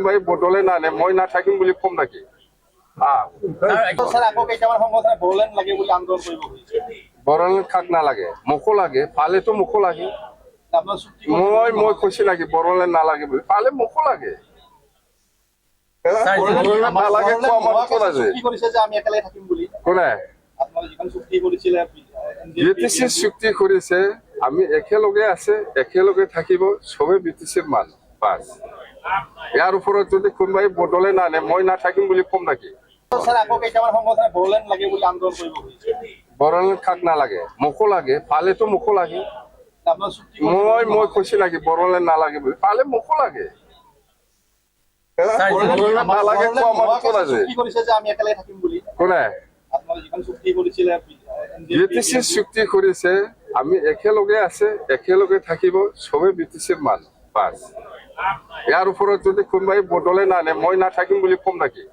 ভাই বদলে না নে মই না থাকিম বুলি কম নাকি বৰলেন খাক নালাগে মোকো লাগে পালেতো মোকো লাগে মই কৈছি নাকি বৰলেন নালাগে বুলি পালে মোকো লাগে নালাগে কোনে বিটিচিৰ চুক্তি কৰিছে আমি একেলগে আছে একেলগে থাকিব সবে বিটিচিৰ মান বাস ইয়াৰ ওপৰত যদি কোনোবাই বদলে না নে মই না থাকিম বুলি কম নাকি বৰলেন খাক নালাগে মোকো লাগে পালেতো মোকো লাগে মই কৈছি নাকি বৰলেন নালাগে বুলি পালে মোকো লাগে নালাগে কোনে বিটিচিৰ চুক্তি কৰিছে আমি একেলগে আছে একেলগে থাকিব সবে বিটিচিৰ মান বাস ইয়াৰ ওপৰত যদি কোনোবাই বদলে না নে মই না থাকিম বুলি কম নাকি